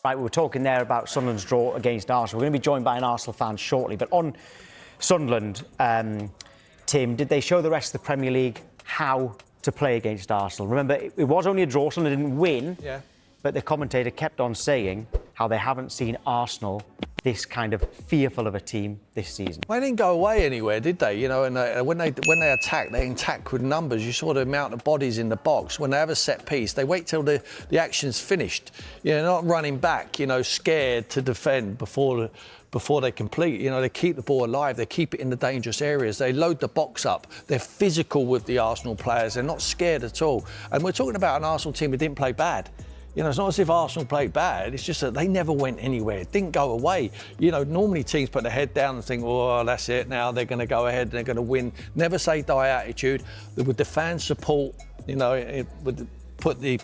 Right, we were talking there about Sunderland's draw against Arsenal. We're going to be joined by an Arsenal fan shortly. But on Sunderland, Tim, did they show the rest of the Premier League how to play against Arsenal? Remember, it was only a draw. Sunderland didn't win. Yeah. But the commentator kept on saying how they haven't seen Arsenal this kind of fearful of a team this season. They didn't go away anywhere, did they? You know, and when they attack with numbers. You saw the amount of bodies in the box. When they have a set piece, they wait till the action's finished. You know, not running back, you know, scared to defend before they complete. You know, they keep the ball alive. They keep it in the dangerous areas. They load the box up. They're physical with the Arsenal players. They're not scared at all. And we're talking about an Arsenal team that didn't play bad. You know, it's not as if Arsenal played bad. It's just that they never went anywhere. It didn't go away. You know, normally teams put their head down and think, oh, that's it. Now they're going to go ahead and they're going to win. Never say die attitude. With the fan support, you know, it would put the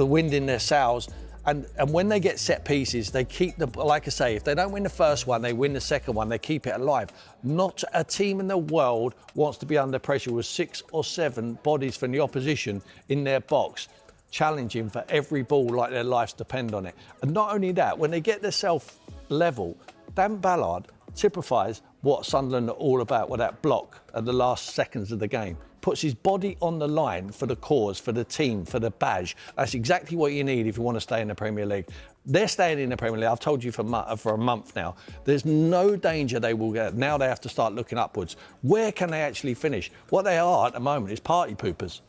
wind in their sails. And when they get set pieces, they keep like I say, if they don't win the first one, they win the second one. They keep it alive. Not a team in the world wants to be under pressure with 6 or 7 bodies from the opposition in their box, challenging for every ball like their lives depend on it. And not only that, when they get themselves level, Dan Ballard typifies what Sunderland are all about with that block at the last seconds of the game. Puts his body on the line for the cause, for the team, for the badge. That's exactly what you need if you want to stay in the Premier League. They're staying in the Premier League. I've told you for a month now. There's no danger they will get. Now they have to start looking upwards. Where can they actually finish? What they are at the moment is party poopers.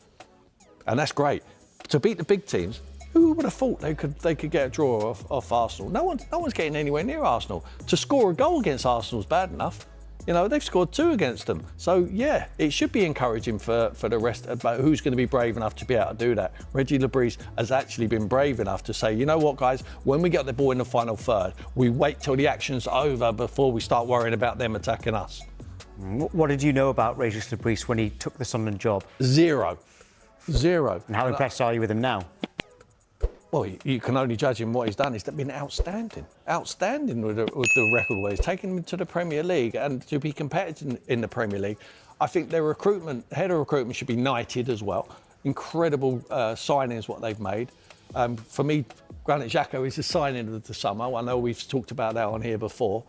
And that's great. To beat the big teams, who would have thought they could get a draw off Arsenal? No one's getting anywhere near Arsenal. To score a goal against Arsenal is bad enough. You know, they've scored 2 against them. So, yeah, it should be encouraging for the rest about who's going to be brave enough to be able to do that. Reggie Lebris has actually been brave enough to say, you know what, guys, when we get the ball in the final third, we wait till the action's over before we start worrying about them attacking us. What did you know about Regis Lebris when he took the Sunderland job? Zero. And how impressed are you with him now? Well, you can only judge him what he's done. He's been outstanding with the record where he's taken him to the Premier League and to be competitive in the Premier League. I think their head of recruitment should be knighted as well. Incredible signings what they've made. For me, Granit Xhaka is the signing of the summer. I know we've talked about that on here before.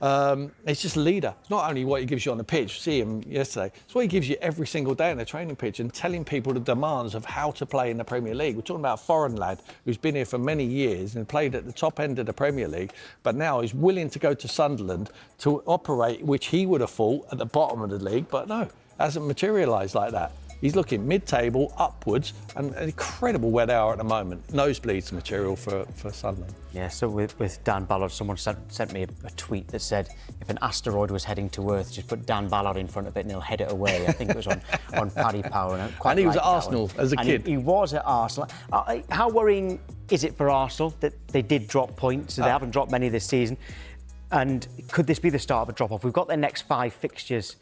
It's just a leader. It's not only what he gives you on the pitch, see him yesterday, it's what he gives you every single day on the training pitch and telling people the demands of how to play in the Premier League. We're talking about a foreign lad who's been here for many years and played at the top end of the Premier League, but now he's willing to go to Sunderland to operate, which he would have thought at the bottom of the league, but no, hasn't materialised like that. He's looking mid-table, upwards, and incredible where they are at the moment. Nosebleeds material for Sunderland. Yeah, so with Dan Ballard, someone sent me a tweet that said, if an asteroid was heading to Earth, just put Dan Ballard in front of it and he'll head it away. I think it was on Paddy Power. And he was at Arsenal as a kid. He was at Arsenal. How worrying is it for Arsenal that they did drop points? So they haven't dropped many this season. And could this be the start of a drop-off? We've got their next 5 fixtures.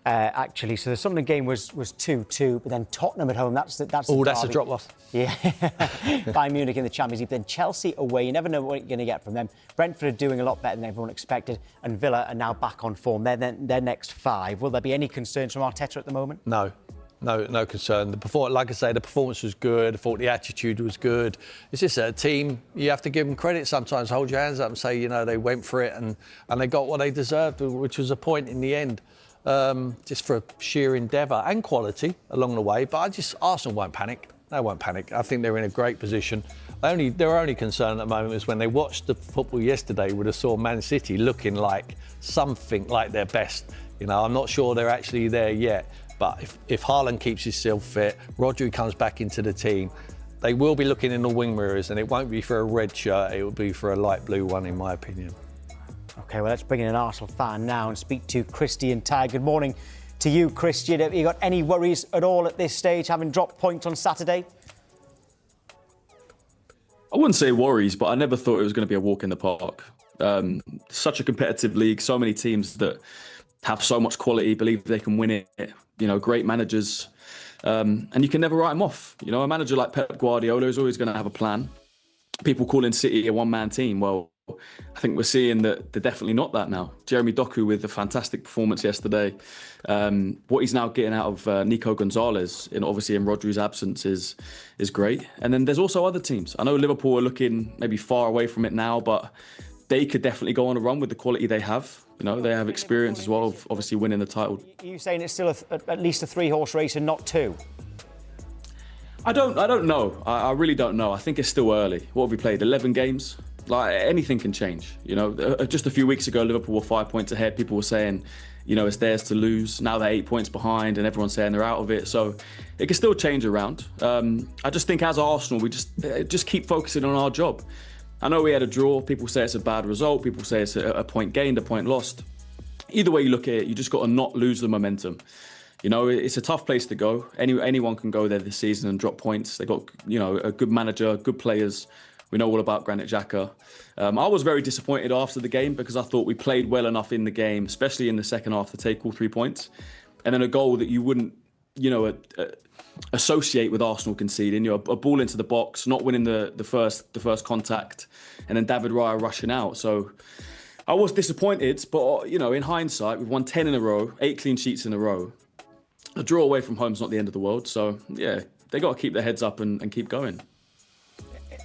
Actually, so the Sunderland game was 2-2, but then Tottenham at home, that's a drop-off. Yeah, Bayern Munich in the Champions League, then Chelsea away, you never know what you're going to get from them. Brentford are doing a lot better than everyone expected, and Villa are now back on form. They're their next 5. Will there be any concerns from Arteta at the moment? No concern. Like I say, the performance was good. I thought the attitude was good. It's just a team, you have to give them credit sometimes, hold your hands up and say, you know, they went for it and they got what they deserved, which was a point in the end. Just for sheer endeavour and quality along the way. But Arsenal won't panic. They won't panic. I think they're in a great position. Their only concern at the moment is when they watched the football yesterday, would have saw Man City looking like something like their best. You know, I'm not sure they're actually there yet. But if Haaland keeps himself fit, Rodri comes back into the team, they will be looking in the wing mirrors, and it won't be for a red shirt, it will be for a light blue one, in my opinion. OK, well, let's bring in an Arsenal fan now and speak to Christian Ty. Good morning to you, Christian. Have you got any worries at all at this stage, having dropped points on Saturday? I wouldn't say worries, but I never thought it was going to be a walk in the park. Such a competitive league, so many teams that have so much quality, believe they can win it, you know, great managers. And you can never write them off. You know, a manager like Pep Guardiola is always going to have a plan. People calling City a one-man team. Well, I think we're seeing that they're definitely not that now. Jeremy Doku with a fantastic performance yesterday. What he's now getting out of Nico Gonzalez, obviously in Rodri's absence, is great. And then there's also other teams. I know Liverpool are looking maybe far away from it now, but they could definitely go on a run with the quality they have. They have experience as well of obviously winning the title. Are you saying it's still at least a 3-horse race and not 2? I don't know. I really don't know. I think it's still early. What have we played? 11 games? Like, anything can change. Just a few weeks ago, Liverpool were 5 points ahead. People were saying, it's theirs to lose. Now they're 8 points behind and everyone's saying they're out of it. So it can still change around. I just think as Arsenal, we just keep focusing on our job. I know we had a draw. People say it's a bad result. People say it's a point gained, a point lost. Either way you look at it, you just got to not lose the momentum. It's a tough place to go. Anyone can go there this season and drop points. They got, a good manager, good players. We know all about Granit Xhaka. I was very disappointed after the game because I thought we played well enough in the game, especially in the second half, to take all 3 points. And then a goal that you wouldn't, associate with Arsenal conceding. A ball into the box, not winning the first contact, and then David Raya rushing out. So I was disappointed, but in hindsight, we've won 10 in a row, 8 clean sheets in a row. A draw away from home is not the end of the world. So yeah, they got to keep their heads up and keep going.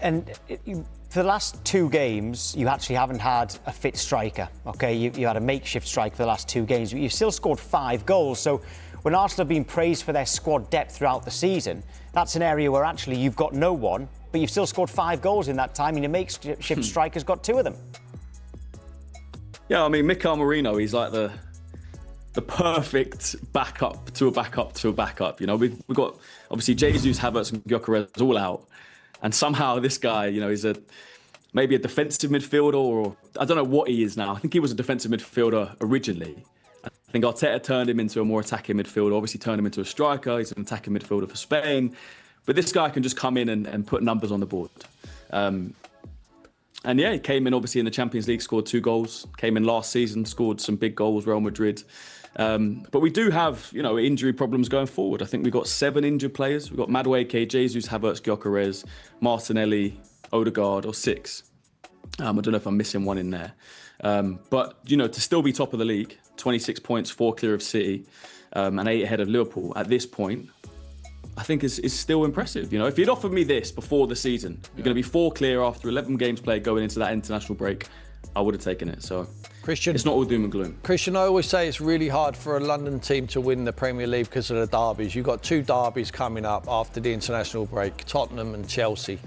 And for the last 2 games, you actually haven't had a fit striker. Okay, you had a makeshift striker for the last 2 games, but you've still scored 5 goals. So when Arsenal have been praised for their squad depth throughout the season, that's an area where actually you've got no one, but you've still scored 5 goals in that time, and your makeshift striker's got 2 of them. Yeah, I mean, Mikel Merino, he's like the perfect backup to a backup to a backup. We've got obviously Jesus, Havertz, and Gyökeres all out, and somehow this guy, he's maybe a defensive midfielder, or I don't know what he is now. I think he was a defensive midfielder originally. I think Arteta turned him into a more attacking midfielder. Obviously, turned him into a striker. He's an attacking midfielder for Spain, but this guy can just come in and put numbers on the board. And yeah, he came in obviously in the Champions League, scored 2 goals. Came in last season, scored some big goals, Real Madrid. But we do have, injury problems going forward. I think we've got 7 injured players. We've got Madueke, Jesus, Havertz, Gyökeres, Martinelli, Odegaard, or 6. I don't know if I'm missing one in there. But, to still be top of the league, 26 points, 4 clear of City, and 8 ahead of Liverpool at this point, I think is still impressive. If you'd offered me this before the season, you're going to be 4 clear after 11 games played going into that international break, I would have taken it. So Christian, it's not all doom and gloom. Christian, I always say it's really hard for a London team to win the Premier League because of the derbies. You've got 2 derbies coming up after the international break, Tottenham and Chelsea.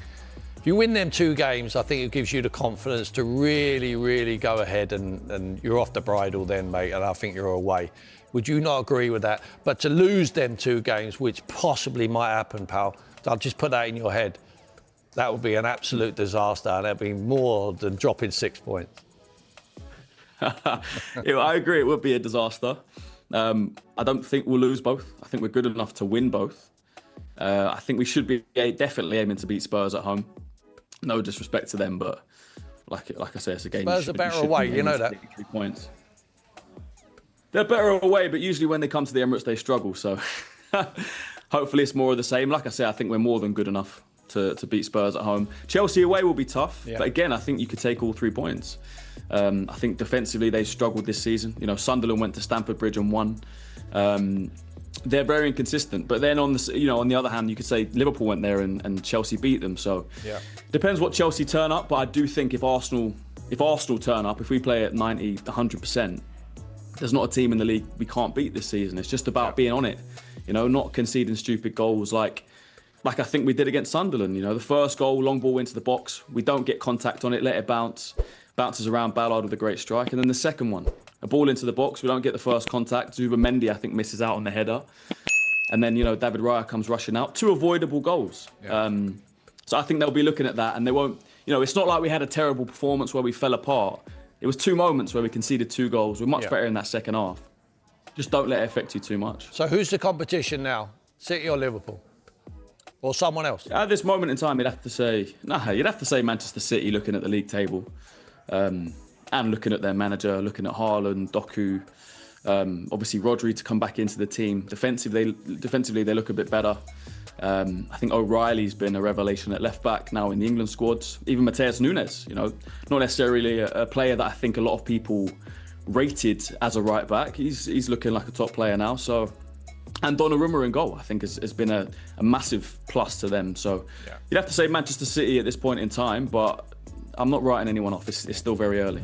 If you win them 2 games, I think it gives you the confidence to really, really go ahead and you're off the bridle then, mate, and I think you're away. Would you not agree with that? But to lose them 2 games, which possibly might happen, pal, I'll just put that in your head. That would be an absolute disaster, and that'd be more than dropping 6 points. Yeah, I agree, it would be a disaster. I don't think we'll lose both. I think we're good enough to win both. I think we should be definitely aiming to beat Spurs at home. No disrespect to them, but like I say, it's a game. Spurs are better away, you know that. 3 points. They're better away, but usually when they come to the Emirates, they struggle. So hopefully it's more of the same. Like I say, I think we're more than good enough to beat Spurs at home. Chelsea away will be tough, but again, I think you could take all 3 points. I think defensively they struggled this season. Sunderland went to Stamford Bridge and won. They're very inconsistent. But then on the other hand, you could say Liverpool went there and Chelsea beat them. So depends what Chelsea turn up. But I do think if Arsenal turn up, if we play at 90, 100%. There's not a team in the league we can't beat this season. It's just about being on it, not conceding stupid goals like I think we did against Sunderland. The first goal, long ball into the box, we don't get contact on it, let it bounces around Ballard with a great strike. And then the second one, a ball into the box, we don't get the first contact. Zubimendi, I think, misses out on the header. And then, David Raya comes rushing out. 2 avoidable goals. So I think they'll be looking at that and they won't, it's not like we had a terrible performance where we fell apart. It was 2 moments where we conceded 2 goals. We're much better in that second half. Just don't let it affect you too much. So who's the competition now? City or Liverpool? Or someone else? At this moment in time, you'd have to say Manchester City, looking at the league table. And looking at their manager, looking at Haaland, Doku, obviously Rodri to come back into the team. Defensively, they look a bit better. I think O'Reilly's been a revelation at left back now in the England squads. Even Mateus Nunes, not necessarily a player that I think a lot of people rated as a right back. He's looking like a top player now. So, and Donnarumma in goal, I think has been a massive plus to them. So you'd have to say Manchester City at this point in time, but I'm not writing anyone off. It's still very early.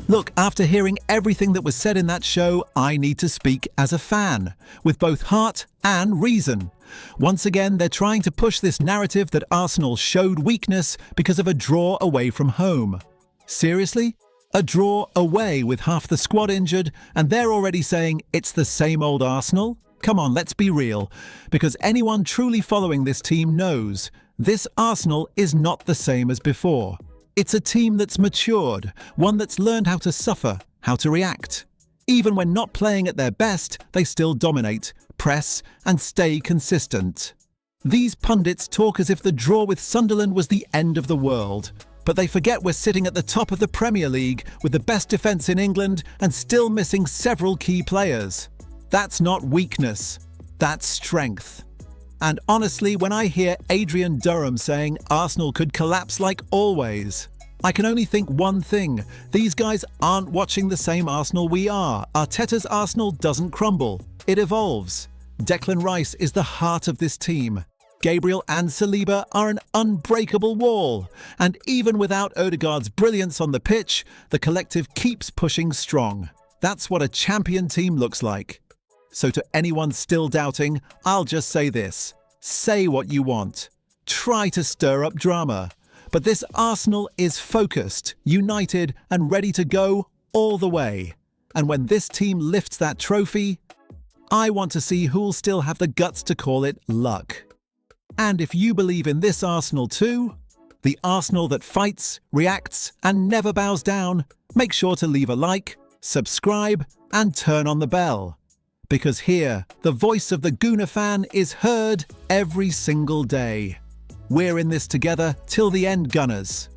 Look, after hearing everything that was said in that show, I need to speak as a fan, with both heart and reason. Once again, they're trying to push this narrative that Arsenal showed weakness because of a draw away from home. Seriously? A draw away with half the squad injured, and they're already saying it's the same old Arsenal? Come on, let's be real. Because anyone truly following this team knows this Arsenal is not the same as before. It's a team that's matured, one that's learned how to suffer, how to react. Even when not playing at their best, they still dominate, press, and stay consistent. These pundits talk as if the draw with Sunderland was the end of the world. But they forget we're sitting at the top of the Premier League with the best defence in England and still missing several key players. That's not weakness, that's strength. And honestly, when I hear Adrian Durham saying Arsenal could collapse like always, I can only think one thing. These guys aren't watching the same Arsenal we are. Arteta's Arsenal doesn't crumble, it evolves. Declan Rice is the heart of this team. Gabriel and Saliba are an unbreakable wall. And even without Odegaard's brilliance on the pitch, the collective keeps pushing strong. That's what a champion team looks like. So to anyone still doubting, I'll just say this. Say what you want. Try to stir up drama. But this Arsenal is focused, united, and ready to go all the way. And when this team lifts that trophy, I want to see who'll still have the guts to call it luck. And if you believe in this Arsenal too, the Arsenal that fights, reacts, and never bows down, make sure to leave a like, subscribe, and turn on the bell. Because here, the voice of the Gooner fan is heard every single day. We're in this together till the end, Gunners.